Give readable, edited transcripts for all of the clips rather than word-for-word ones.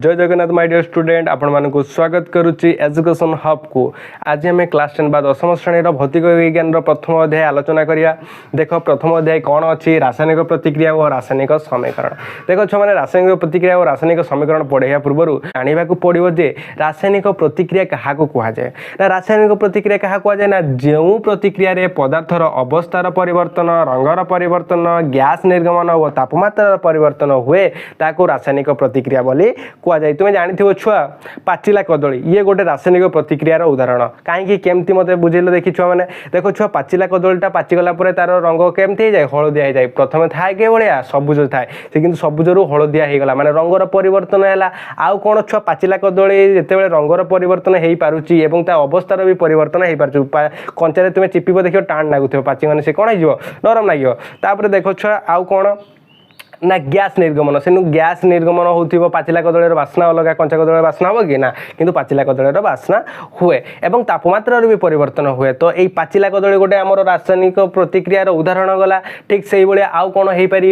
जय Jagannath my dear student आपण मानक स्वागत करुच्ची एजुकेशन हब को। आज आम क्लास 10 बा 10 श्रेणी भौतिक विज्ञान प्रथम अध्याय आलोचना करिया। देख प्रथम अध्याय कौन अच्छी रासायनिक प्रतिक्रिया और रासायनिक समीकरण। देख छो माने रासायनिक प्रतिक्रिया और रासायनिक समीकरण पढ़ाया पूर्व जाना पड़ो जे रासायनिक प्रतिक्रिया क्या कह जाए ना रासायनिक प्रतिक्रिया क्या कह जाए ना जो प्रतिक्रिया रे पदार्थर अवस्थार परिवर्तन रंगर परिवर्तन गैस निर्गमन और तापमात्रार परिवर्तन हुए ताको रासायनिक प्रतिक्रिया बोली कहुए। तुम जानी छुआ पाचिला कदली ये गोटे रासायनिक प्रतिक्रियार उदाहरण कहीं केमती मत बुझेल देखी छुआ मैंने देख छुआ पाचिला कदलीटा पाचिगला तार रंग केमती हो जाए हलदिया हो जाए प्रथम थाए के भाया सबुज थाए से कि सबुज रु हलदिया होगला माने रंगर परिवर्तन है। आउ कौन छुआ पाचिला कदली जिते रंगर परिवर्तन हो पारुची एवं ता अवस्थार भी परिवर्तन हो पार कंचारे तुम चिपिब देख टाण लगुव पाची मैंने से कौन हो नरम लगे। देख छुआ आउ कौन ना गैस निर्गमन से गैस निर्गमन हो पाचिला कदलीर बास्ना अलग कंचा कदली बास्ना हम कि ना कि पाचिला कदलीर बास्ना हुए एवं तापमात्रार भी परिवर्तन हुए। तो यही पाचिला कदली गोटे आमर रासायनिक प्रतिक्रियार उदाहरण गला। ठीक से आउ कौन हो पार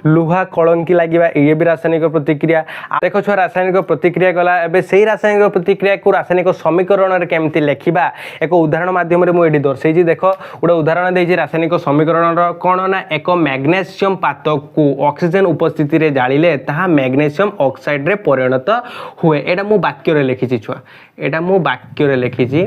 लुहा कलंकी लगे ये भी रासायनिक प्रतिक्रिया। देख छुआ रासायनिक प्रतिक्रिया गला एवं से रासायनिक प्रतिक्रिया को रासायनिक समीकरण केमती लिखा एक उदाहरण मध्यम मुझे दर्शे। देख गोटे उदाहरण देती रासायनिक समीकरण कौन ना एक मैग्नेशियम पातक को ऑक्सीजन उपस्थिति रे जालिले ताहा मैग्नेशियम ऑक्साइड रे परिणत हुए। एटा मु वाक्य रे लिखिछि छुआ एटा मु वाक्य रे लिखिछि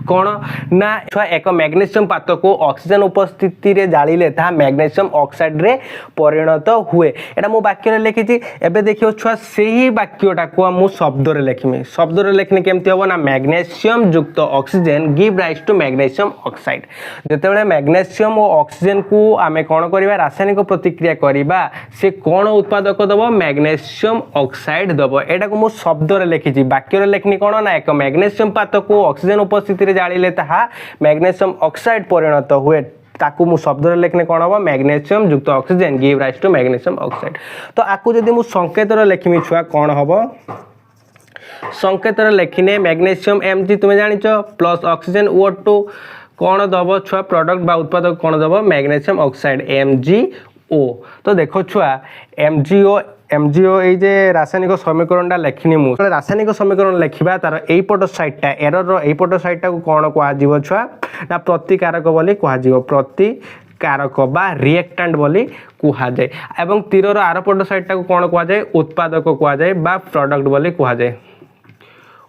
कौन ना छुआ एक मैग्नेशियम पातक को ऑक्सीजन उपस्थिति रे जालिले ताहा मैग्नेशियम ऑक्साइड रे परिणत हुए। एटा मु वाक्य रे लिखिछि। एबे देखियो छुआ सेही वाक्यटा को मु शब्द रे लिखिमि। शब्द रे लिखने केमती हो ना मैग्नेशियम युक्त oxygen give rise to magnesium oxide. जेतेबेले मैग्नेशियम और ऑक्सीजन को आमे कोन करिवा रासायनिक प्रतिक्रिया करिबा से कौन उत्पादक दब मैग्नेशियम ऑक्साइड दब। एटा को मु शब्द रे लिखिछि वाक्य रे लिखनी कौन ना एक मैग्नेशियम पातक को ऑक्सीजन उपस्थिति रे जालिले ताहा मैग्नेशियम ऑक्साइड परिणत हुए ताकू मु शब्द रे लिखने कौन हम मैग्नेशियम युक्त oxygen give rise to magnesium oxide. तो आकु जदि मु संकेत रे लिखिमि छुआ कौन हम संकेत रे लिखिने मैग्नेशियम Mg तुम जानिछ प्लस ऑक्सीजन O2 कौन दब छुआ प्रोडक्ट बा उत्पादक कौन दब मैग्नेशियम ऑक्साइड MgO। तो देखो छुआ MgO ये जे रासायनिक समीकरणटा लिखनी मु रासायनिक समीकरण लिखा तार एपट साइडटा एरर एपट साइडटा को कौन कह छुआ ना प्रतिकारक बोली कह प्रतिकारक बा रिएक्टेंट बोली कह जाए एवं तीरर आरपट साइडटा को कौन कह जाए उत्पादक कह जाए बा प्रोडक्ट बोली कह जाए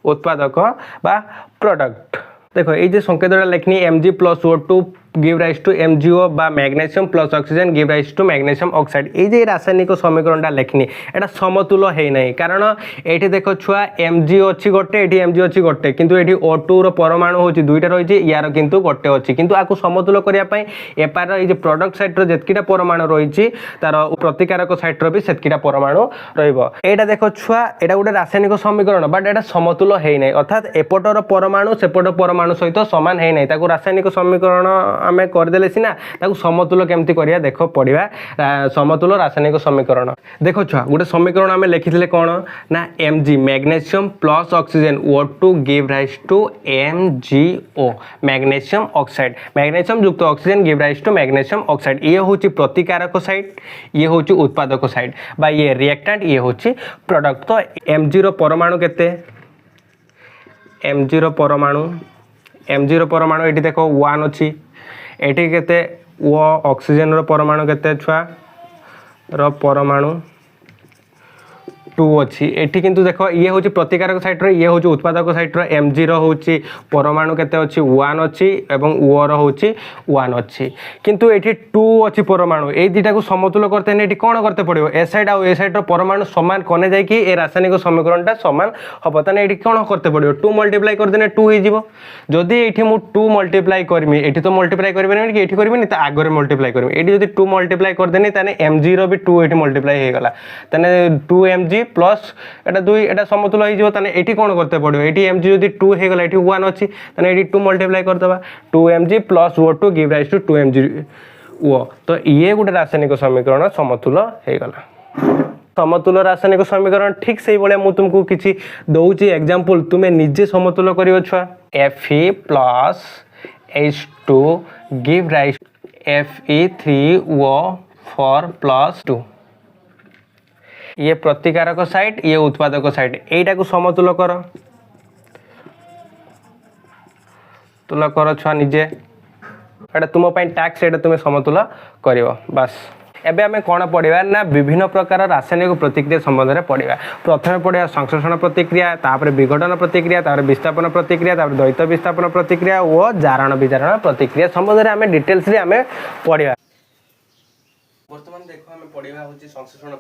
उत्पादक बा प्रोडक्ट। देखो ये संकेत लिखनी Mg plus O2 give rise to MgO बा magnesium plus oxygen give rise to magnesium oxide. ये रासायनिक समीकरणटा लिखनी एटा समतुल है नहीं कारण ये देख छुआ Mg अच्छी गोटे ये Mg अच्छी गोटे किंतु ये O2 रो परमाणु होची दुईटा रही यार किंतु गोटे अच्छी किंतु आपको समतुल करने एपार ये प्रोडक्ट साइड जितकीटा परमाणु रही तार प्रतिकारक साइड भी सेतकीटा परमाणु रहा। देख छुआ एटा गोटे रासायनिक समीकरण बट एटा समतुल है नहीं अर्थात एपटर परमाणु सेपट परमाणु सहित सामान है नहीं रासायनिक समीकरण आमे करदेले सीना ताकू समतुल केमती करिया देखो पढ़िया समतुल रासायनिक समीकरण। देखो छुआ गोटे समीकरण आमे लिखिथिले कौन ना Mg magnesium plus oxygen O2 give rise to MgO magnesium oxide magnesium युक्त oxygen give rise to magnesium oxide. ये होची प्रतिकारक साइड ये होची उत्पादक साइड बा ये रिएक्टेंट ये होची प्रोडक्ट। तो Mg रो परमाणु केते Mg रो परमाणु एठी देखो 1 अछि एठी केते वो ऑक्सीजन रो परमाणु केते छुआ रो परमाणु 2 अच्छी एठी किंतु देखो ये होची प्रतिकारक साइड रो ये होची उत्पादक साइड रो Mg रो होची परमाणु केते अच्छी 1 अच्छी एवं O रो होची 1 अच्छी किंतु एठी 2 अच्छी परमाणु ए दिटा को समतुल करते ने एठी कोन करते पड़िबो ए साइड आ ए साइड रो परमाणु समान कोने जाय कि ए रासायनिक समीकरणटा समान हबो तने एठी कोन करते पड़िबो 2 मल्टीप्लाई कर देने 2 हे जिवो। जदि एठी मु 2 मल्टीप्लाई करमी एठी तो मल्टीप्लाई करबेनी कि एठी करबेनी त आगरे मल्टीप्लाई करमी एठी जदि 2 मल्टीप्लाई कर देनी तने Mg रो भी 2 एठी मल्टीप्लाई हे गला तने 2 Mg प्लस एटा 2 एटा समतुल हो जिवो तने एठी कोन करते पड़िबो एठी Mg जदि 2 हे गला एठी 1 अछि तने एठी 2 मल्टीप्लाई कर दबा 2 Mg plus O2 give rise to 2 MgO। तो ये गोटे रासायनिक समीकरण समतुल हे गला। समतुल रासायनिक समीकरण ठीक से भाया मुझे तुमको किसी दौची एग्जांपल तुम्हें निजे समतुल कर छुआ Fe plus H2 give rise Fe3O4 plus 2 ये प्रतिकारक साइट ये उत्पादक साइट एटा को समतुल कर तुल कर छुआ निजे एटा तुम टैक्स एटा तुम समतुल कर बस एबे आमे कौन पढ़ा ना विभिन्न प्रकार रासायनिक प्रतिक्रिया संबंध में पढ़ा प्रथम पढ़ा संश्लेषण प्रतिक्रिया तापर विघटन प्रतिक्रिया तापर विस्थापन प्रतिक्रिया तापर द्वैत विस्थापन प्रतिक्रिया और जारण विजारण प्रतिक्रिया संबंध में आमे डिटेल्स रे आमे पढ़ा बर्तमान देखो आम पढ़ा हूँ संश्लेषण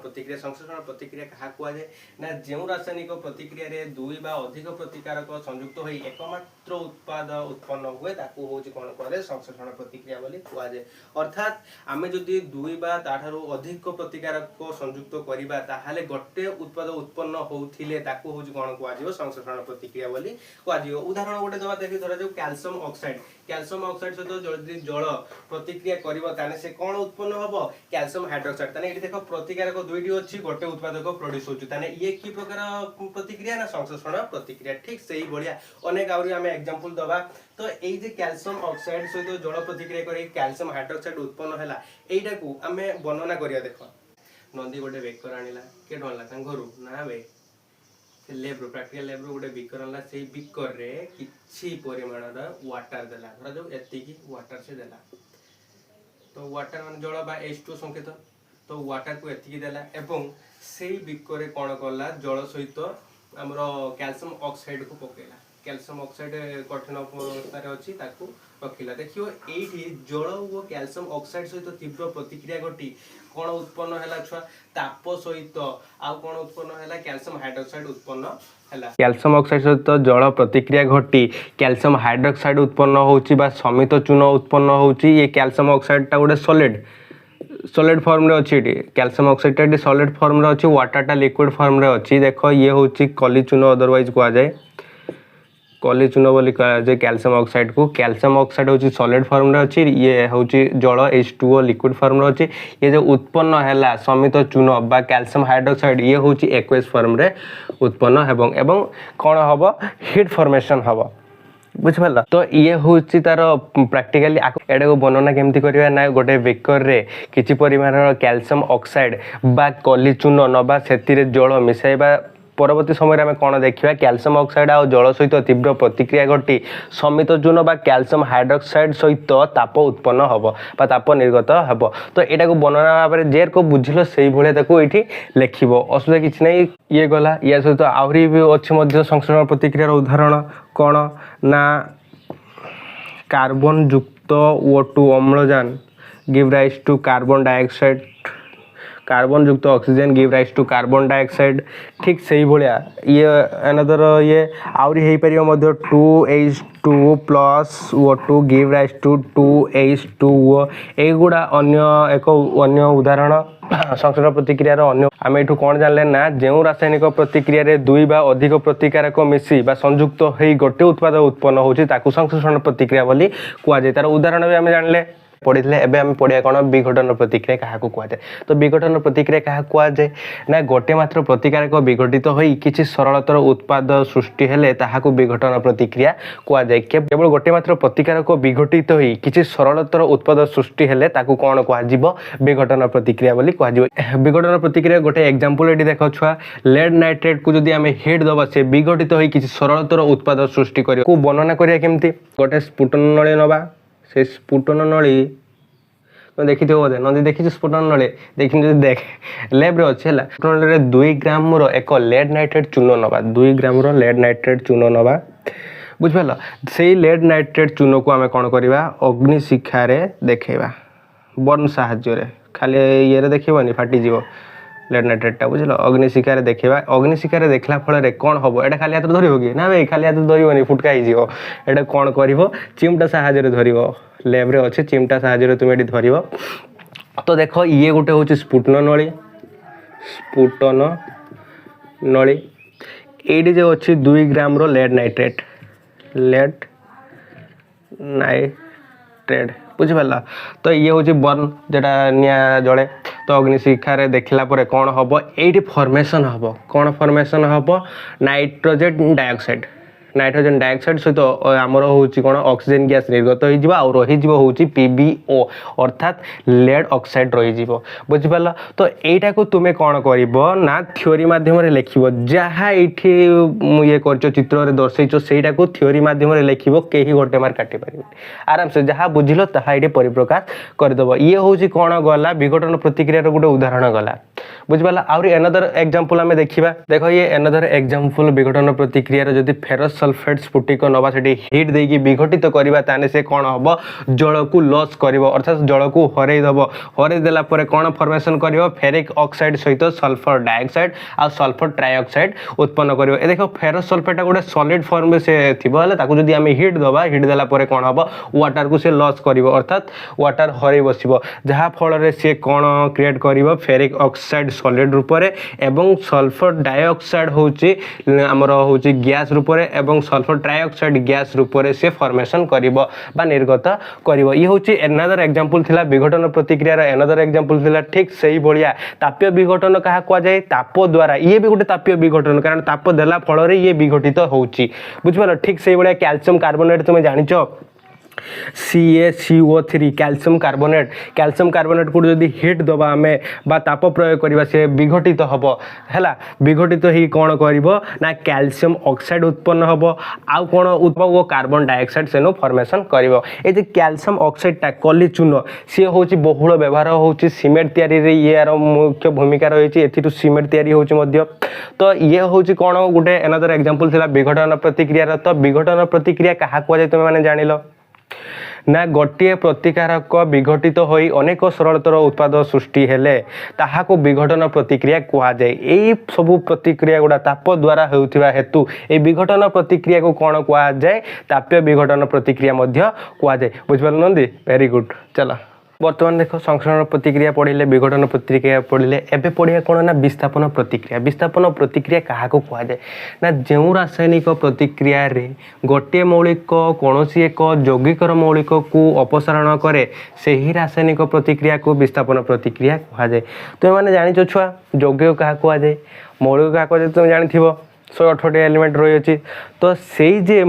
प्रतिक्रिया क्या कहुए ना जो रासायनिक प्रतिक्रिया रे दुई बा अधिक प्रतिकारक संयुक्त हो एकमात्र उत्पाद उत्पन्न हुए ताकू हूँ कौन कहे संश्लेषण प्रतिक्रिया बोली कहुए अर्थात आम जदि दुई बा ताठारु अधिक प्रतिकारक संयुक्त करवा ताहले गोटे उत्पाद उत्पन्न होउथिले ताकू हूँ कौन कहुए संश्लेषण प्रतिक्रिया बोली कहुए उदाहरण गोटे दवा देखि धरा जो कैल्शियम ऑक्साइड सहित जदि जल प्रतिक्रिया करिवो ताने से कौन उत्पन्न हबो कैल्शियम हाइड्रोक्साइड ताने एठी देखो प्रतिकारक दुईटी अछि गोटे उत्पादक प्रोड्यूस होछु ताने ये की प्रकार प्रतिक्रिया ना संश्लेषण प्रतिक्रिया ठीक सही बढ़िया अनेक आउरी हमें एग्जांपल दबा तो एई जे कैल्शियम ऑक्साइड सहित जल प्रतिक्रिया करी कैल्शियम हाइड्रोक्साइड उत्पन्न हैला एईटा को हमें वर्णना करिया देखो नंदी गोटे बेकर आनिला के डोनला तां घरु ना बे लेब्रो प्रैक्टिकल लेब्रो गोटे बिकर आनला सेई बिकर रे किछि परिमाणर वाटर देला धरा जो एतिकी वाटर से देला तो वाटर मान जल बा H2 संकेत तो वाटर को एतिकी देला एवं सेई बिकर रे कोन करला जल सहित हमरो कैल्शियम ऑक्साइड को पकेला कैल्शियम ऑक्साइड कठिन अवस्था रे अछि ताकू रखिला देखियो एठी जल और कैल्शियम ऑक्साइड सहित तीव्र प्रतिक्रिया घटी कोन उत्पन्न हैला छुआ ताप सहित आ कोन उत्पन्न हैला कैल्शियम हाइड्रोक्साइड उत्पन्न हैला कैल्शियम ऑक्साइड सहित जल प्रतिक्रिया घटी कैल्शियम हाइड्रोक्साइड उत्पन्न होउची बा समित चून उत्पन्न होउची ये कैल्शियम ऑक्साइड ता गोटे सॉलिड फॉर्म रे अछि कैल्शियम ऑक्साइड टा सॉलिड फॉर्म रे अछि वाटर टा लिक्विड फॉर्म रे अछि देखो ये होउची कली चून अदरवाइज को आ जाए कली चून बोली कहा जाए कैल्शियम ऑक्साइड होची सॉलिड फॉर्म रे अछि ये होची जल H2O लिक्विड फॉर्म रे अछि ये जो उत्पन्न हैला समित चून बा कैल्शियम हाइड्रोक्साइड ये होची एक्वस फॉर्म रे उत्पन्न हेबं एवं कोन हबो हीट फॉर्मेशन हबो बुझिपाला तो ये होची तार प्रैक्टिकली एडा को वर्णना केमती करबा ना गोटे बेकर रे किछि परिमाणर कैल्शियम ऑक्साइड बा कली चून नबा सेति रे जल मिसाइबा परवर्ती समय आम कौन देखा कैल्शियम ऑक्साइड आ जल सहित तीव्र प्रतिक्रिया घटी समित चून बा कैल्शियम हाइड्रोक्साइड सहित ताप उत्पन्न हम ताप निर्गत हम तो यहाँ को वर्णना भाव में जेर को बुझल से भाई लिख असुविधा किसी ना ये गला या सहित आहरी भी अच्छी संश्लेषण प्रतिक्रियार उदाहरण कौन ना कार्बन युक्त O2 अम्लजान give rise to carbon dioxide carbon युक्त oxygen give rise to carbon dioxide ठीक सही भाया ये अनदर ये आउरी हे परियो मध्य 2H2 plus O2 give rise to 2H2O एगुड़ा अन्य एक अन्य उदाहरण संश्लेषण प्रतिक्रिया अन्य आम एठू कौन जानले ना जो रासायनिक प्रतिक्रिया रे दुई बा अधिक प्रतिकारक मिसी बा संयुक्त हो गोटे उत्पाद उत्पन्न होची ताकू संश्लेषण प्रतिक्रिया बोली कहुआ जाए तार उदाहरण भी आम जानले पढ़ी एवं पढ़िया कौन विघटन प्रतिक्रिया क्या कहुए तो विघटन प्रतिक्रिया क्या कहुए ना गोटे मात्र प्रतिकारक विघटित हो किसी सरलतर उत्पाद सृष्टि हेले ताहाकू विघटन प्रतिक्रिया कहुए केवल गोटे मात्र प्रतिकारक विघटित हो किसी सरलतर उत्पाद सृष्टि हेले ताकू कौन कह विघटन प्रतिक्रिया बोली कह विघटन प्रतिक्रिया गोटे एग्जांपल ये देख छुआ लेड नाइट्रेट को जदि आम हिट दबा से विघटित हो किसी सरलतर उत्पाद सृष्टि कर वर्णना करिया केमती गोटे स्फुटन नली नवा से स्फुटन नली तो देखी बोधे नदी देखी स्फुटन नली देखी देख लैब अच्छे स्फुटन नली 2 ग्राम एक लेड नाइट्रेट चून नवा 2 ग्राम लेड नाइट्रेट चून नवा बुझिपाल से लेड नाइट्रेट चून को आम कौन करवा अग्निशिखार देखा बर्न साहाय्य खाली ये देखनी फाटीज लेड नाइट्रेटा बुझल अग्निशिखार देखा अग्निशिखार देखला फल कौन हम एटा खाली हाथ धरब कि ना भाई खाली हाथ धरनी फुटका हो कौन कर चिमटा साहाଯ୍य धर लैब रे अच्छे चिमटा साहाଯ୍य तुम ये धर तो देख ये गोटे हूँ स्फुटन नली ये जो अच्छी 2 ग्राम लेड नाइट्रेट बुझिपार तो ये हूँ बर्न जेटा निया जड़े तो अग्निशिखार देखला पर कौन हम ये फॉर्मेशन हम कौन फॉर्मेशन हम नाइट्रोजन नाइट्रोजन डाइऑक्साइड सहित आमर होची कोन ऑक्सीजन गैस निर्गत होई जिवो आ रही जिवो होची PbO अर्थात लेड ऑक्साइड रही जिवो बुझि पाला। तो एटा को तुमे कोन करिवो ना थ्योरी माध्यम रे लेखिवो जहा एठी ये करचो चित्र रे दर्शैचो सेटा को थ्योरी माध्यम रे लेखिवो केही गोटे मार्क काटि परिबो आराम से जहा बुझिलो तहा एठी परिप्रकाश कर देबो। ये होची कोन गला विघटन प्रतिक्रिया रो गोटे उदाहरण गला बुझि पाला। आउरी अनदर एग्जांपल हमें देखिबा देखो ये अनदर एग्जांपल विघटन प्रतिक्रिया रो जदि फेरस सल्फेट स्फटिक नबा सेठी हीट देकी विघटित करबा ताने से कोन हबो जल को लॉस करबो अर्थात जल को हरै दबो हरै देला परे कोन फॉर्मेशन करबो फेरिक ऑक्साइड सहित सल्फर डाइऑक्साइड आ सल्फर ट्राइऑक्साइड उत्पन्न करबो। ए देखो फेरस सल्फेट गोटे सॉलिड फॉर्म में से थिबो हले ताकू जदि हमें हीट दबा हीट देला परे कोन हबो वाटर को से लॉस करबो अर्थात वाटर हरै बसिबो जहा फल रे से कोन क्रिएट करबो फेरिक ऑक्साइड सॉलिड रूप रे एवं सल्फर डाइऑक्साइड होची हमर होची गैस रूप रे एवं सल्फर ट्राइऑक्साइड गैस रूप रे से फॉर्मेशन करिवो बा निर्गत करिवो। ये होची अनदर एग्जांपल थिला विघटन प्रतिक्रिया रा अनदर एग्जांपल थिला ठीक सही भलिया तापीय विघटन कहा को जाय ताप द्वारा ये भी गोटे तापीय विघटन कारण ताप देला फल रे ये विघटित होची बुझिपालो। ठीक सही भलिया कैल्शियम कार्बोनेट तुमे जानिचो CaCO3 कैल्शियम कार्बोनेट को जदि हीट दबा हमें बा ताप प्रयोग करबा से विघटित हबो हैला विघटित ही कोन करबो ना कैल्शियम ऑक्साइड उत्पन्न हबो आ कोन उत्पन्न वो कार्बन डाइऑक्साइड सेनो फॉर्मेशन करबो। ए जे कैल्शियम ऑक्साइड टा कली चून से होची बहुल व्यवहार होची सीमेंट तयारी रे ये आरो मुख्य भूमिका रहिची एथिटु सीमेंट तयारी होची मध्य। तो ये होची कोन गुटे अनदर एग्जांपल थिला विघटन प्रतिक्रिया रा। तो विघटन प्रतिक्रिया कहा को जाय तुमे माने जानिलो ना गोटे प्रतिकारक विघटित होई अनेक सरलतर उत्पाद सृष्टि हेले ताहा को विघटन प्रतिक्रिया कहा जाए। एई सब प्रतिक्रिया गुडा ताप द्वारा हेउथिबा हेतु ए विघटन प्रतिक्रिया को कोन कहा जाए तापीय विघटन प्रतिक्रिया मध्य कहा जाए बुझिपाल नंदी वेरी गुड। चला बर्तमान देखो संश्लेषण प्रतिक्रिया पढ़िले विघटन प्रतिक्रिया पढ़िले एबे पढ़िया कोन ना विस्थापन प्रतिक्रिया कहा को कहा जाए ना जेउ रासायनिक प्रतिक्रिया रे गोटे मौलिक कोनोसी एक यौगिकर मौलिक को अपसारण करे सेही रासायनिक प्रतिक्रिया को विस्थापन प्रतिक्रिया कहा जाए। तुम माने जानिचो छुआ यौगिक कहा कहा जाए मौलिक कहा कहा जाए तुम जानिथिबो 118 एलिमेंट रही अछि। तो सेही जे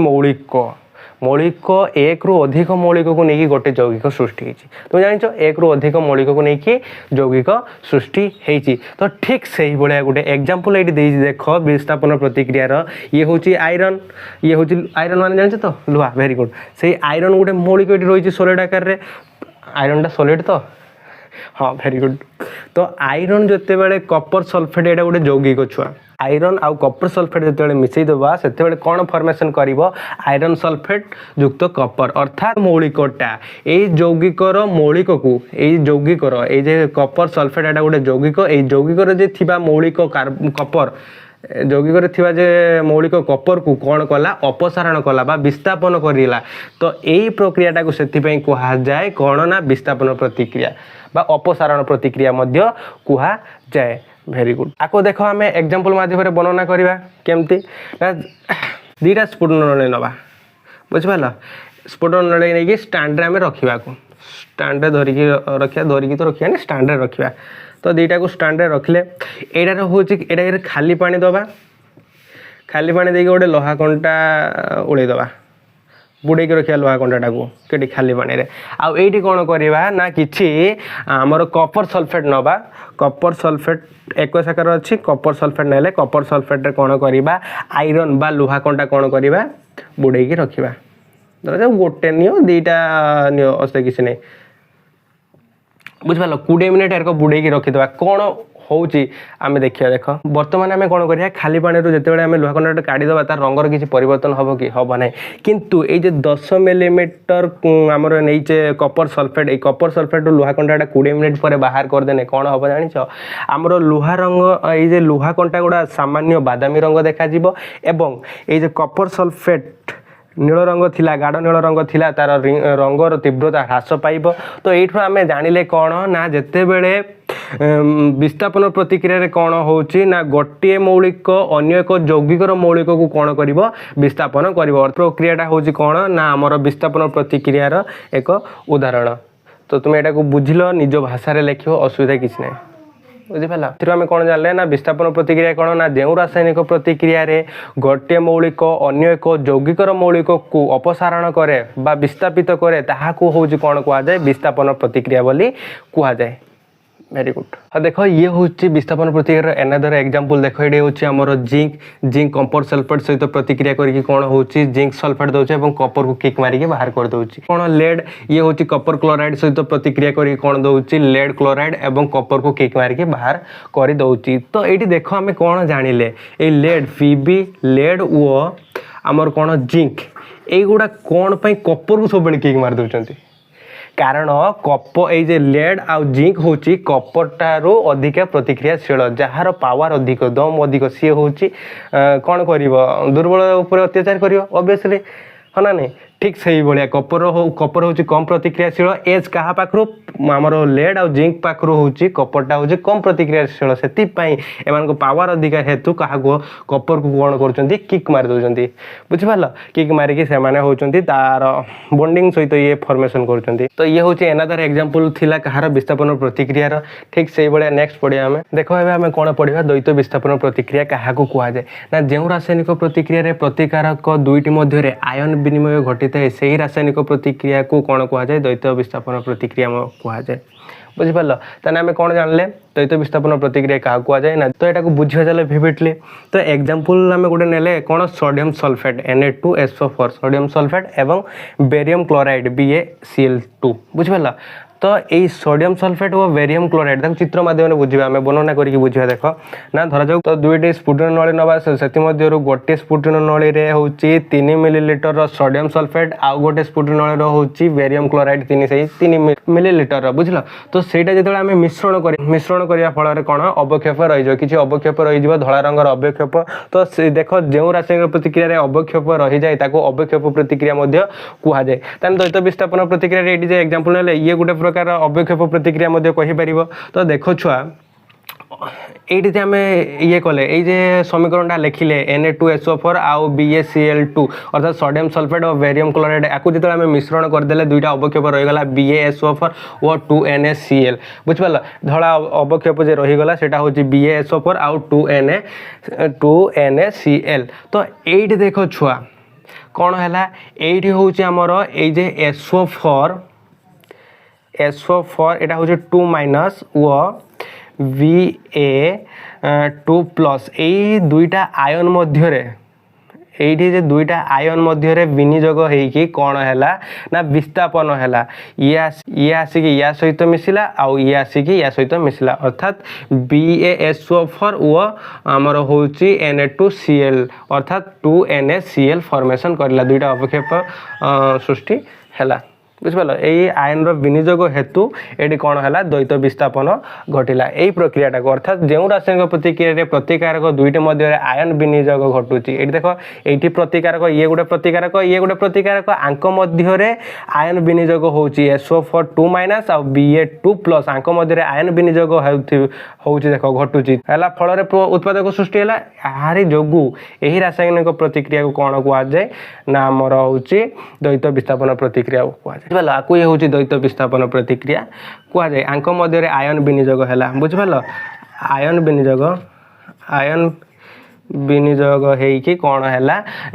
मौलिक एक रु अधिक मौलिक को नहीं गोटे यौगिक सृष्टि होती तुम जान एक रु अधिक मौलिक को नहीं यौगिक सृष्टि होती। तो ठीक से ही भाया गोटे एग्जांपल ये देख विस्थापन प्रतिक्रिया ये हूँ आयरन ये हूँ आयरन मान जान तो लुहा वेरी गुड से आयरन गोटे मौलिक ये रही सॉलिड आकार रे आयरन टा सॉलिड तो हाँ वेरी गुड। तो आयरन जिते बड़े कपर सल्फेट यहाँ गोटे यौगिक छुआ आयरन आउ कपर सल्फेट जिते मिसई देवा से कौन फॉर्मेशन करिवो आयरन सल्फेट युक्त कपर अर्थात मौलिकटा ये यौगिकर मौलिक को यौगिकर ये कपर सल्फेट यहाँ गोटे यौगिक यौगिकर जे थिबा मौलिक कपर यौगिक थिबा जे मौलिक कपर को कौन कला अपसारण कला बा विस्थापन करिला। तो यही प्रक्रियाटा को सेथिपई कहा जाए कौन ना विस्थापन प्रतिक्रिया बा अपसारण प्रतिक्रिया मध्य कहा जाए। Very good. आको देखो आम एग्जांपल माध्यम वर्णना करवा केमती ना दीटा स्फुटन नली नवा बुझिपाल स्फुटन नली नहीं स्टैंड आम रखा स्टैंड धरिकी रखा धरिकी तो रखा स्टैंड रखा। तो दीटा को स्टैंड रखिले एटार हूँ एटा खाली पानी दबा खाली पानी देके गोटे लोहा कंटा उड़े दबा बुड़ेक रखा लोहा कंटाटा को कटी खाली पानी रे आउ एठी कौन करवा ना किछि आमर कपर सल्फेट नबा कपर सल्फेट एक आकार अच्छी कपर सल्फेट ना कपर सल्फेट रे कौन करवा आयरन बा लोहा कंटा कौन करवा बुड़ेक रखा धर गोटे नियो दीटा नियो असे किसी नहीं बुझिपाल 20 मिनिट एरको बुड़ेक रखिदेवा कौन होची आम देखिए देख बर्तमान आम कौन करिया खाली पानी जिते आम लुहा कंटा काढ़ीदेवा तार रंगर किसी परिवर्तन हम कि हम ना किंतु ये 10 मिलीमीटर आमर नहींचे कपर सल्फेट ये कपर सल्फेट लुहा कंटाटा 20 मिनिट पर बाहर करदेने कौन हम जानिछ आमर लुहा रंग ये लुहा कंटा गुड़ा सामान्य बादामी रंग देखा एवं ये कपर सल्फेट नील रंग थिला गाढ़ नील रंग थिला तार रंगर तीव्रता ह्रास पाइब। तो ये आम जानिले कौन ना जिते बड़े विस्थापन प्रतिक्रिया कौन होची ना गोटे मौलिक अन्य एक यौगिकर मौलिक को कौन कर विस्थापन कर प्रक्रियाटा होची कौन ना आमर विस्थापन प्रतिक्रियार एक उदाहरण। तो तुम यहाँ को बुझिल निज भाषा रे लिख असुविधा किसी ना बुझिपाल आम कौन जानले ना विस्थापन प्रतिक्रिया कौन ना जो रासायनिक प्रतिक्रिया रे गोटे मौलिक अन्य एक यौगिकर मौलिक को अपसारण करे बा विस्थापित करे ताहाकू होउची कौन कहुए विस्थापन प्रतिक्रिया बोली कहुए। Very good. हाँ देख ये हूँ विस्थापन प्रतिक्रिया एनादर एग्जांपल देख ये हूँ आमर जिंक कपर सल्फेट सहित प्रतिक्रिया करके कौन हो जिंक सल्फेट दौचे और कपर को किक मारिक बाहर कर दूसरी कौन लेड ये हूँ कपर क्लोराइड सहित प्रतिक्रिया करके कौन दौची लेड क्लोराइड और कपर को किक मारिक बाहर कर दौची। तो ये देख आम कौन जानिले ये लेड पीबी लेड वो आमर कौन जिंक युवा कौन कपर को सब किक मार दौरान कारण कप ये लेड आउ जिंक हूँ कपर ठारू अधिक प्रतिक्रियाशील जार पावर अधिक दम अधिक सी हूँ कौन कर दुर्बल उपर अत्याचार कर ऑब्वियसली हाँ ना नहीं ठीक से भाया कपर हूँ कम प्रतिक्रियाशील एज क्या पाखु आमर लेड आउ जिंक पाखु हूँ कपरटा हूँ कम प्रतिक्रियाशील से एम पावर अधिक हेतु क्या कपर को कौन कर किक मारी दौरान बुझिपाल किक मारिकी से होती तार बॉन्डिंग सहित ये फॉर्मेशन कर। तो ये हूँ एनादर एग्जांपल थिला कहार विस्थापन प्रतिक्रियार ठीक से भाया नेक्स्ट पढ़िया आम देख आम कौन पढ़ा द्वैत विस्थापन प्रतिक्रिया क्या कहुए ना जो रासायनिक प्रतिक्रिया प्रतिकारक दुईटी मध्य आयन विनिमय घटी से ही रासायनिक प्रतिक्रिया को कौन कहुए द्वैत विस्थापन प्रतिक्रिया कहुए। बुझिपाल ताने आम कौन जानले द्वैत विस्थापन प्रतिक्रिया क्या कहुए ना तो यहाँ बुझा चले भिविटली। तो एग्जांपल आम गोटे नेले कौन sodium sulphate Na2SO4 sodium sulphate एवं बेरियम क्लोराइड BaCl2 बुझिपाल। तो यही सोडियम सल्फेट और बेरियम क्लोराइड चित्र माध्यम बुझा आम वर्णना करके बुझा देख ना धरा जाऊ तो दुईटी स्फुटन नली नवा से गोटे स्फुटन नली में हूँ 3 मिलीलिटर सोडियम सल्फेट आउ गोटे स्फुटन नली हूँ बेरियम क्लोराइड 3 मिलीलिटर बुझल। तो सहीटा जो आम मिश्रण करने फल कौन अवक्षेप रही किसी अवक्षेप रही धला रंगर अवक्षेप। तो देख जो रासायनिक प्रतिक्रिया अवक्षेप रही जाए अवक्षेप प्रतिक्रिया कहुए। द्वैत विस्थापन प्रतिक्रिया ये एग्जांपल ने ये गोटे प्रकार अवक्षेप प्रतिक्रिया कहीपर। तो देख छुआ ये आम ये कले ये समीकरणटा लिखिले Na2SO4 आउ BaCl2 अर्थात सोडियम सल्फेट और बेरियम क्लोराइड आपको जो आम मिश्रण करदे दुईटा अवक्षेप रहीगला BaSO4 और 2NaCl बुझिपाल धड़ा अवक्षेप जो रहीगला सेटा हूँ BaSO4 आउ 2NaCl। तो ये देख छुआ कौन है ये हूँ आमर ये SO4 यहाँ हूँ 2 माइनस वो Va2 प्लस यही दुईटा आयन मध्य ये दुईटा आयन मध्य विनियोग होगी कौन है ना विस्थापन है ये आसिक या सहित मिसिला आउ ये आसिक या सहित मिसिला अर्थात BaSO4 वो आमर हूँ Na2Cl अर्थात 2NaCl फॉर्मेशन करला दुईटा अवक्षेप सृष्टि है बुझिपाल। यही आयन विनियोग हेतु ये कौन है द्वैत विस्थापन घटिला यही प्रक्रियाटा को अर्थात जो रासायनिक प्रतिक्रिया प्रतिकारक दुईट मध्य आयन विनियोग घटुची ये देख ये प्रतिकारक ये गोटे प्रतिकारक आंक मध्य आयन विनियोग होची SO4 2 माइनस आ Ba2 प्लस आंक मध्य आयन विनियोग होची देख घटुची है फल उत्पादक सृष्टि है यारी जोगु यही रासायनिक प्रतिक्रिया को कौन कहुए ना आमर हूँ द्वैत विस्थापन प्रतिक्रिया कहुए। आपको ये हूँ द्वैत विस्थापन प्रतिक्रिया कहुए आंक मध्य आयन विनियोग है बुझिपाल आयन विनियोग होगी कौन है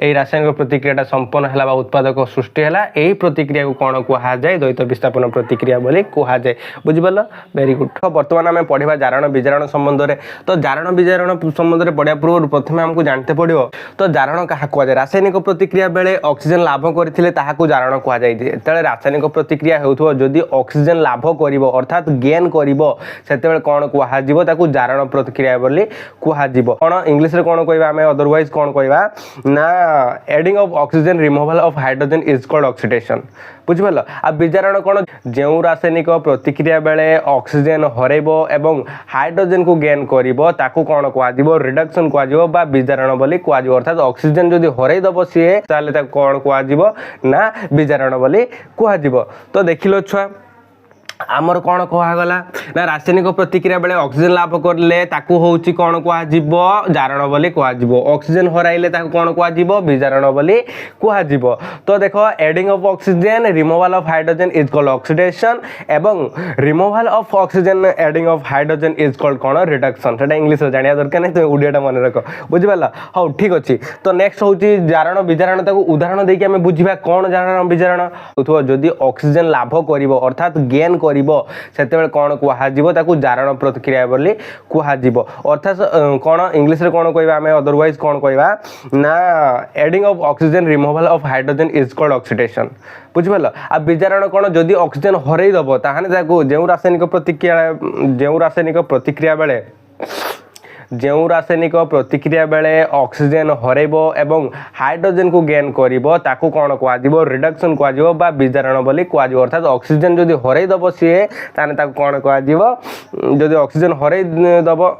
ये रासायनिक प्रतिक्रिया संपन्न है उत्पादक सृष्टि है यही प्रतिक्रिया को कौन कहुए द्वैत विस्थापन प्रतिक्रिया बोली कहुए बुझिपाल। Very good. तो बर्तमान आम पढ़ा जारण विजारण संबंध में। तो जारण विजारण संबंध में पढ़ा पूर्व प्रथम आमको जानते पड़ो तो जारण क्या कहुए रासायनिक प्रतिक्रिया बेले ऑक्सीजन लाभ करते जारण कहुए जो रासायनिक प्रतिक्रिया होदी ऑक्सीजन लाभ कर अर्थात गेन कर कौन कहुए जारण प्रतिक्रिया बोली कहुए कौन इंग्लिश रे कौन कहवा आम अदरवाइज कौन कहवा ना adding of oxygen removal of hydrogen is called oxidation बुझिपाल। आ विजारण कौन जो रासायनिक प्रतिक्रिया बेले ऑक्सीजन हरैब एवं हाइड्रोजन को गेन करिवो ताकू कौन कहुए रिडक्शन कहुए बा विजारण बोली कहुए अर्थात ऑक्सीजन जदि हरैदब सी ताले कौन कहुए ना विजारण बोली कहुए। तो देखिलो छुआ आमर कौन कहगला ना रासायनिक प्रतिक्रिया बेले ऑक्सीजन लाभ करले ताकू होउची कौन कहजिबो जारण बोली कहजिबो ऑक्सीजन हराइले ताकू कौन कहजिबो विजारण बोली कहजिबो। तो देखो adding of oxygen removal of hydrogen is called oxidation एवं removal of oxygen adding of hydrogen is called कौन रिडक्शन। सेटा इंग्लिश रे जानिया दरकार नै तुम ओडियाटा मन रख बुझि पाला। हाउ ठीक अछि। तो नेक्स्ट होउची जारण विजारण ताकू उदाहरण देकी हमें बुझिबा कौन जारण विजारण तो जदी ऑक्सीजन लाभ करिवो अर्थात गेन करिवो सेतेबेले कौन कहजिबो ताकू जारण प्रतिक्रिया बोली कहजिबो। अर्थात कौन इंग्लिश रे कौन कहबा हमें अदरवाइज कौन कहबा ना adding of oxygen removal of hydrogen is called oxidation बुझि पाला। आ विजारण कौन जदी ऑक्सीजन हरई दबो ताहाने ताकू जेउ रासायनिक प्रतिक्रिया बेले जो रासायनिक प्रतिक्रिया बेले ऑक्सीजन हरइबो एवं हाइड्रोजन को गेन करिवो ताकू कौन कहजिबो रिडक्शन कहजिबो बा विजारण बोली कहजिबो। अर्थात ऑक्सीजन जदी हरई दबो सीए ताने ताकू कौन कहजिबो जदी ऑक्सीजन हरई दबो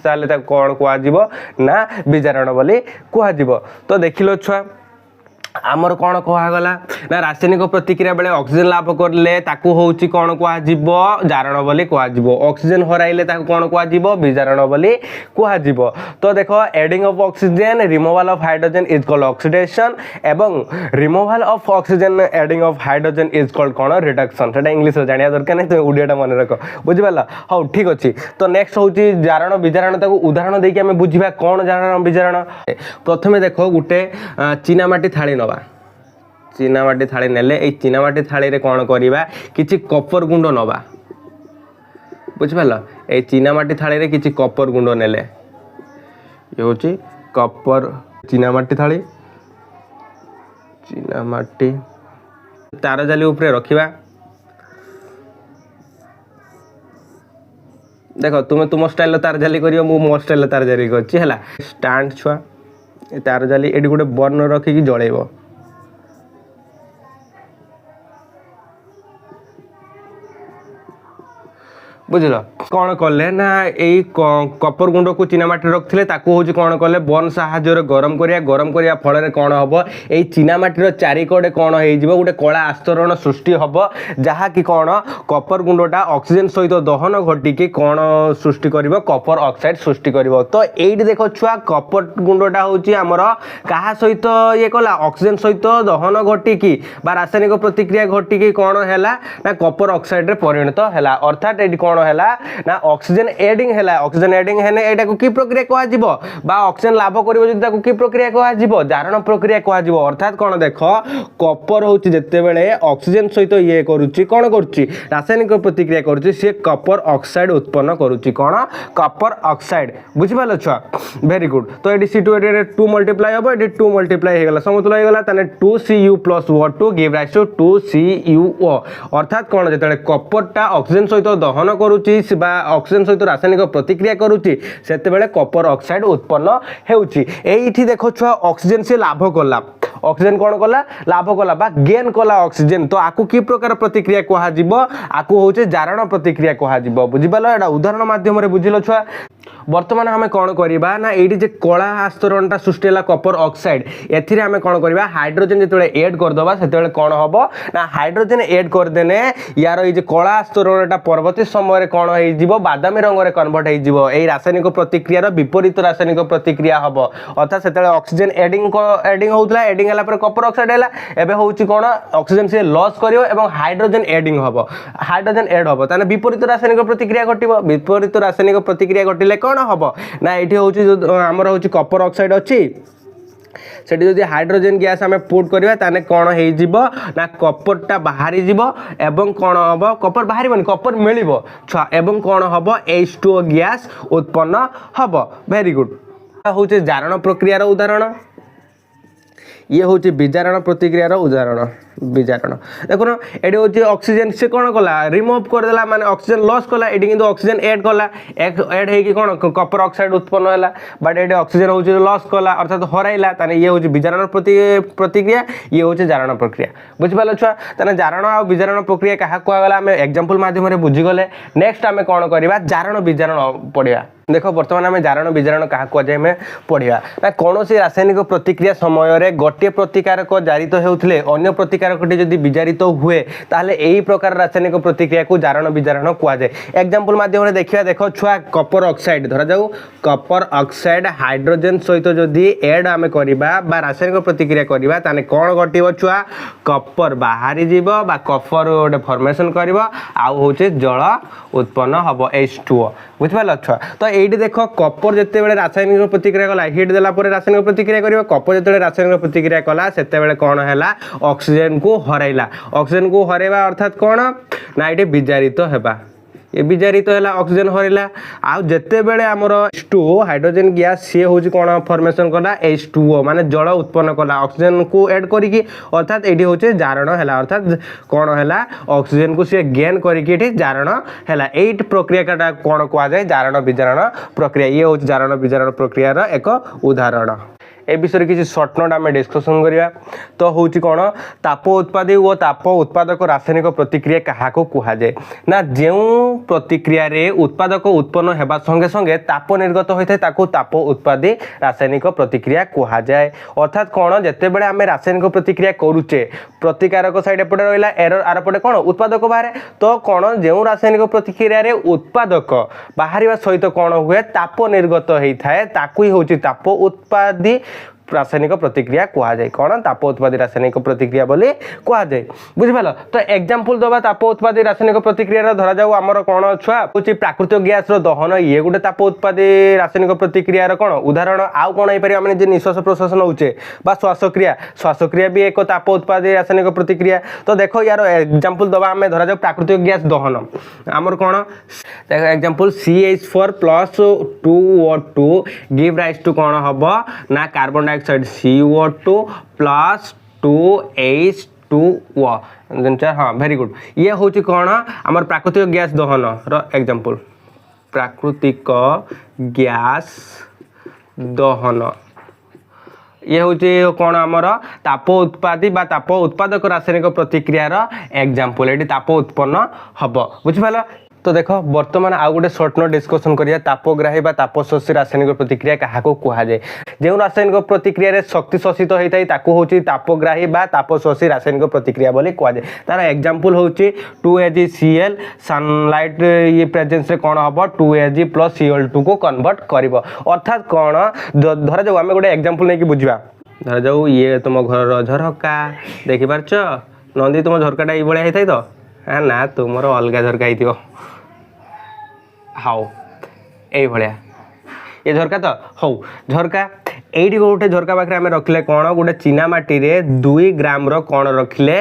ताले ताकू कौन कहजिबो ना विजारण बोली कहजिबो। तो देखिलो छुआ आमर कौन कहगला ना रासायनिक प्रतिक्रिया बेले ऑक्सीजन लाभ करले ताकू होउची कौन कहजिबो जारण बोली कहजिबो ऑक्सीजन हराइले ताकू कौन कहजिबो विजारण बोली कहजिबो। तो देखो adding of oxygen removal of hydrogen is called oxidation एवं removal of oxygen adding of hydrogen is called कौन रिडक्शन। सेटा इंग्लिश रे जानिया दरकार नै तुम ओडियाटा मन रख बुझि पाला। हाउ ठीक अछि। तो नेक्स्ट होउची जारण विजारण ताकू उदाहरण देकी हमें बुझिबा कौन जारण विजारण। प्रथमे देखो गुटे चीनामाटी थाली चीनामाटी थाली नेले ए चीनामाटी थाली रे कौन करिबा किछि कपर गुंड नबा बुझिपाल। ए चीनामाटी थाली रे किछि कपर गुंड नेले ये होछि कपर चीनामाटी थाली चीनामाटी तार जाली ऊपर रखिबा। देखो तुम तुम स्टाइल तार जाली करियो मु मो स्टाइल तार जाली करछि हला। स्टैंड छुआ ए तार जाली एडी गोटे बर्न रखी कि जळेबो बुझल कौन कले ना यही कपर गुंड को चीनामाटी रखते हूँ कौन कले बर्न साहाଯ୍य गरम करिया फल कौन हम यही चीनामाटीर चारिकड़े कौन हो गोटे कला आस्तरण सृष्टि हम जहाँकि कौन कपर गुंडा ऑक्सीजन सहित दहन घटिकी कौन सृष्टि कर कपर ऑक्साइड सृष्टि कर। तो ये देख छुआ कपर गुंडा हूँ आमर क्या सहित ये कला ऑक्सीजन सहित दहन घटिकी रासायनिक प्रतिक्रिया घटिकी कौन है ना कपर ऑक्साइड रे परिणत है। अर्थात ये कौन है ना ऑक्सीजन एडिंग है ऑक्सीजन एडिंग है एटा को की प्रक्रिया कहजिबो बा ऑक्सीजन लाभ करिवो जदी ताको की प्रक्रिया कहजिबो जारण प्रक्रिया कहजिबो। अर्थात कौन देख कपर होची जत्ते बेले ऑक्सीजन सहित ये करूची कौन करूची रासायनिक प्रतिक्रिया करूची से कपर ऑक्साइड उत्पन्न करूची कौन कपर ऑक्साइड बुझि पालो छुआ वेरी गुड। तो एडी C2 एडी 2 मल्टीप्लाई हबो एडी 2 मल्टीप्लाई हे गला समतुल्य हे गला तने 2Cu + O2 give rise to 2CuO। अर्थात कौन जतले कपरटा ऑक्सीजन सहित दहन करूची बा ऑक्सीजन सहित रासायनिक प्रतिक्रिया करूची सेते बेले कपर ऑक्साइड उत्पन्न हेउची। एठी देखो छुआ ऑक्सीजन से लाभ करला ऑक्सीजन कौन कला लाभ कला बा गेन कला ऑक्सीजन। तो आकु की प्रकार प्रतिक्रिया कहा जिवो आकु होचे जारण प्रतिक्रिया कहा जिवो बुझि पालो। एटा उदाहरण माध्यम रे बुझिलो छुआ। वर्तमान हमें कौन करिबा ना एडी जे कला आस्तरणटा सृष्टि होला कपर ऑक्साइड एथिरे हमें कौन करिबा हाइड्रोजन जेतेबेले ऐड कर दबा सेतेबेले कौन हबो ना हाइड्रोजन ऐड कर देने यार ए जे कला आस्तरणटा परवर्ती समय रे कौन होई जिवो बादामी रंग रे कन्वर्ट होई जिवो एई रासायनिक प्रतिक्रिया रो विपरीत रासायनिक प्रतिक्रिया हबो। अर्थात सेतेबेले ऑक्सीजन एडिंग होउतला एडिंग हला पर कपर ऑक्साइड हला एबे होउची कौन ऑक्सीजन से लॉस करियो एवं हाइड्रोजन एडिंग हबो हाइड्रोजन ऐड हबो ताने विपरीत रासायनिक प्रतिक्रिया घटिबो विपरीत रासायनिक प्रतिक्रिया घटिले कौन हम ना ये हूँ आमर हूँ कपर ऑक्साइड अच्छी से जब हाइड्रोजन गैस आम पुट करवा ताने कौन हो ना कपरटा बाहरी जीव एवं कौन हम कपर बाहर कपर मिल छुआ एवं कौन हम H2O गैस उत्पन्न हम वेरी गुड। हूँ जारण प्रक्रियार उदाहरण ये हूँ विजारण प्रतिक्रियार उदाहरण विजारण देखो ये हूँ ऑक्सीजन से कौन कला रिमूव करदेला माने ऑक्सीजन लॉस कला ये किंतु ऑक्सीजन ऐड कला ऐड होगी कौन कपर ऑक्साइड उत्पन्न है बट ये ऑक्सीजन हूँ लॉस कला अर्थात हरइला ताने ये हूँ विजारण प्रतिक्रिया ये हूँ जारण प्रक्रिया बुझिपाल छुआ ताने जारण आ विजारण प्रक्रिया क्या कहगला आम एग्जांपल माध्यम बुझीगले। नेक्स्ट आम कौन करवा जारण विजारण पढ़ा देख बर्तमान आम जारण विजारण क्या कहुए आम पढ़ा ना कौन रासायनिक प्रतिक्रिया समय गोटे प्रतिकारक जारी तो होते अन्य प्रतिकार प्रतिकारकटी जदि विजारित हुए ताहले एही प्रकार रासायनिक प्रतिक्रिया को जारण विजारण कुआ जाए। एग्जांपल माध्यम देखिए देख छुआ कपर ऑक्साइड धरा जाऊ कपर ऑक्साइड हाइड्रोजन सहित जदि ऐड आम करबा बा रासायनिक प्रतिक्रिया करबा ताने कोन घटिबो छुआ कपर बाहरी जीवो बा कपर गोटे फॉर्मेशन करबो आ होचे जल उत्पन्न हबो H2O बुझिपाल छुआ। तो एठी देखो कपर जते बेले रासायनिक प्रतिक्रिया कला हिट देला परे रासायनिक प्रतिक्रिया करिवो कपर जते रासायनिक प्रतिक्रिया कला सेते बेले कोन हैला ऑक्सीजन को हरैला ऑक्सीजन को हरैबा अर्थात कोन ना एठी विजारित हेबा ये विजारित है ऑक्सीजन हरला आउ जिते बेले आमर H2O हाइड्रोजन गैस सी हूँ कौन फॉर्मेशन कला H2O माने जल उत्पन्न कला ऑक्सीजन को ऐड करिकी अर्थात ये हूँ जारण है अर्थात कौन है ऑक्सीजन को सी गेन करके जारण है एट प्रक्रिया कौन कहुए जारण विजारण प्रक्रिया ये हूँ जारण विजारण प्रक्रियार एक उदाहरण। ए विषय किसी सर्ट नोट आम डिस्कसन करिया तो हूँ कौन ताप उत्पादी और ताप उत्पादक रासायनिक प्रतिक्रिया क्या कहुए ना जो प्रतिक्रिया रे उत्पादक उत्पन्न होगा संगे संगे ताप निर्गत होता है ताप उत्पादी रासायनिक प्रतिक्रिया कहुए अर्थात कौन जिते बड़े आम रासायनिक प्रतिक्रिया करुचे प्रतिकारक साइड एपटे रहा एरर आर पटे कौन उत्पादक बाहर तो कौन जो रासायनिक प्रतिक्रिया रे उत्पादक बाहर सहित कौन हुए ताप निर्गत होता है ताकू ही हूँ ताप उत्पादी रासायनिक प्रतिक्रिया कहुए कौन ताप उत्पादी रासायनिक प्रतिक्रिया बोली कहुए बुझिपाल। तो एग्जांपल दबा ताप उत्पादी रासायनिक प्रतिक्रिया धरा जाऊ आमर कौन छुआ हूँ प्राकृतिक गैस दहन ये गोटे ताप उत्पादी रासायनिक प्रतिक्रिया कौन उदाहरण आउ कौन हो पारे आम निश्वास प्रश्वास नौचे श्वासक्रिया भी एक ताप उत्पादी रासायनिक प्रतिक्रिया। तो देखो यार एग्जांपल दबा आम धरा जाऊ प्राकृतिक गैस दहन आमर कौन example CH4 + 2O2 give rise to कौन हम ना कार्बन डाइऑक्साइड CO2 + 2H2O हाँ वेरी गुड ये हूँ कौन आमर प्राकृतिक गैस दहन एग्जांपल प्राकृतिक गैस दहन ये हूँ कौन आमर ताप उत्पादी बा ताप उत्पादक रासायनिक प्रतिक्रियार एग्जांपल ये ताप उत्पन्न हम बुझिपाल। तो देखो बर्तमान आउ गोटे सर्ट नोट डिस्कसन करिया तापग्राही बा तापशोषी रासायनिक प्रतिक्रिया क्या कहुए जो रासायनिक प्रतिक्रिया रे शक्ति शोषित होता है ताकू हूँ तापग्राही बा तापशोषी रासायनिक प्रतिक्रिया बोली कहुए तार एग्जांपल हूँ 2AgCl सनलाइट ये प्रेजेंस रे कौन हम 2Ag + Cl2 को कन्वर्ट कर अर्थात कौन धरा जाऊ आम गोटे एग्जांपल नहीं बुझा धरा जाऊ ये तुम घर झरका देखी पारछ नंदी तुम झरकाटा ये भाया होता है तो हाँ ना तुम अलग झरका हो हाउ ये भाया ये झरका तो हौ झरका एटी गोटे झरका पाखे आम रखिले कौन गोटे चीना माटी रे 2 ग्राम कौन रखिले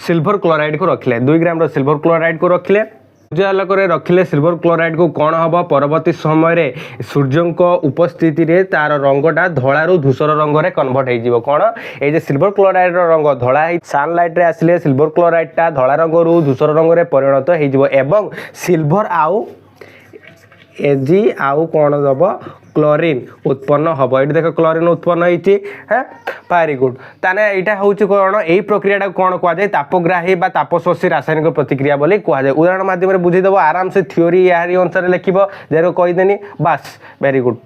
सिल्वर क्लोराइड को रखिले 2 ग्राम सिल्वर क्लोराइड को रखिले सूर्य आलोक रखिले सिल्वर क्लोराइड को कौन हम परवर्ती समय सूर्य उपस्थिति रे तार रंगटा धलारू धूसर रंग रे कन्वर्ट हो कौन ये सिल्वर क्लोराइड रंग धला सनलाइट रे आसिले सिल्वर क्लोराइड टा धला रंगरू धूसर रंग रे परिणत हो सिल्वर आउ Ag आउ कौन दब क्लोरीन उत्पन्न हम ये देख क्लोरीन उत्पन्न होती है वेरी गुड ताने यहाँ हूँ कौन यही प्रक्रिया कौन कहुए तापग्राही बा तापशोषी रासायनिक प्रतिक्रिया बोली कहुए उदाहरण माध्यम बुझीदेव आराम से थ्योरी यारी अनुसार लिखब जे कहीदेनी बास वेरी गुड।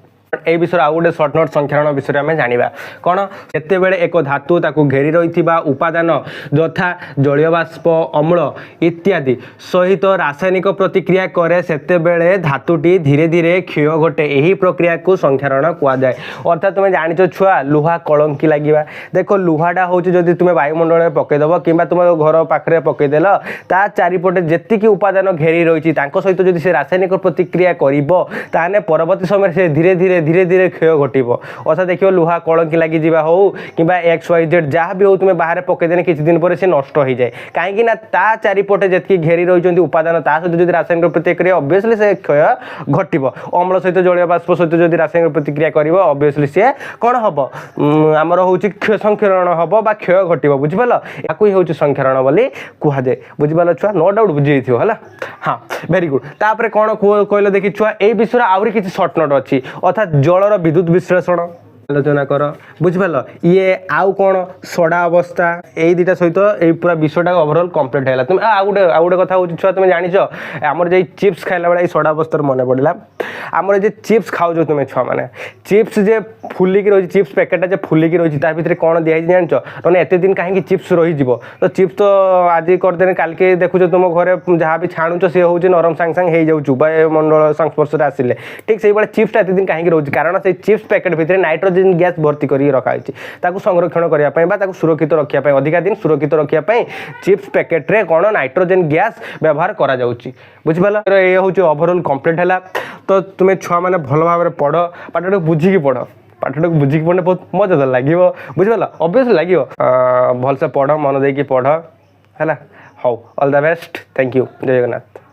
ए विषय आउ गोटे सर्ट नोट संख्यारण विषय आम जाना कौन जिते बेले एक धातु ताकू घेरी रही उपादान यथा जलीय बाष्प अम्ल इत्यादि सहित रासायनिक प्रतिक्रिया करे सेते बेले धातुटी धीरे धीरे क्षय घटे यही प्रक्रिया को संख्यारण कहुए अर्थात तुम जानिच छुआ लुहा कलंकी लगे देख लुहाटा हूँ जब तुम वायुमंडल पकईदेव कि तुम घर पाखे पकईदेल ता चारिपटे जी उपादान घेरी रही सहित जब से रासायनिक प्रतिक्रिया कर परवर्ती समय से धीरे धीरे धीरे धीरे क्षय घटब अर्थात देखिए लुहा कलंकी लगी हो कि XYZ जहाँ भी हो तुम्हें बाहर पकईदेने किसी दिन पर से नष्ट हो जाए कहीं ता चारिपटे जी घेरी रही उपादान ता सहित जो रासायनिक प्रतिक्रिया ऑब्वियसली से क्षय घटब अम्ल सहित जलीय बाष्प सहित जो रासायनिक प्रतिक्रिया कर ऑब्वियसली सी कौन हम आमर हूँ संक्षरण हम बा क्षय घटब बुझिपाल या हूँ संक्षरण बोली कहुए बुझिपाल छुआ नो डाउट बुझी है हाँ वेरी गुड तापर कौन कहल देखी छुआ ये विषय आहरी किसी सर्ट नोट अच्छी अर्थात जलर विद्युत विश्लेषण আলোচনা কর বুঝিপাল ইয়ে আউ কোণ সড়া অবস্থা এই দুইটা সহিত এই পুরা বিষয়টা ওভরঅল কমপ্লিট হয়ে তুমি আউ গোটে কথা হচ্ছে ছুয়া তুমি জানিছ আমার যে চিপস খাইলা বেড়ে এই সড়া অবস্থার মনে পড়া আমার যে চিপস খাওছ তুমি ছুয়া মানে চিপস যে ফুলিকি রয়েছে চিপস প্যাকেটটা যে ফুলিকি রয়েছে তার ভিতরে কোণ দিয়া জানিছ মানে এত দিন কাহিঁকি চিপস রহিଯିব তো চিপস তো আজ করদেনে কালকে দেখুছ তুম ঘরে যা বি ছাণুছ সে হচ্ছে নরম সাং সাং হয়ে যাচ্ছু বায়ুমণ্ডল সংস্পর্শে আসলে ঠিক সেইভাবে চিপসটা এত দিন কাহিঁকি রয়েছে কারণ সেই চিপস প্যাকেট ভিতরে নাইট্রোজেন গ্যাস ভর্তি করি রখা হয়েছে তাকে সংরক্ষণ করা বা তাকে সুরক্ষিত রক্ষা ଅଧିକା দিন সুরক্ষিত রক্ষা চিপস প্যাকেটরে কোণ নাইট্রোজেন গ্যাস ব্যবহার করা যাচ্ছে বুঝিপাল এ হচ্ছে ওভরঅল কমপ্লিট হল তো তুমি ছুয়া মানে ভালো ভাবে পড় পাঠটাকে বুঝিকি পড় পাঠটাকে বুঝিকি পড়লে বহুত মজা তো লাগিব বুঝিপাল অবভিয়সলি লাগিব ভালসে পড় মন ଦେଇକି পড় হল হউ all the best thank you জয় জগন্নাথ।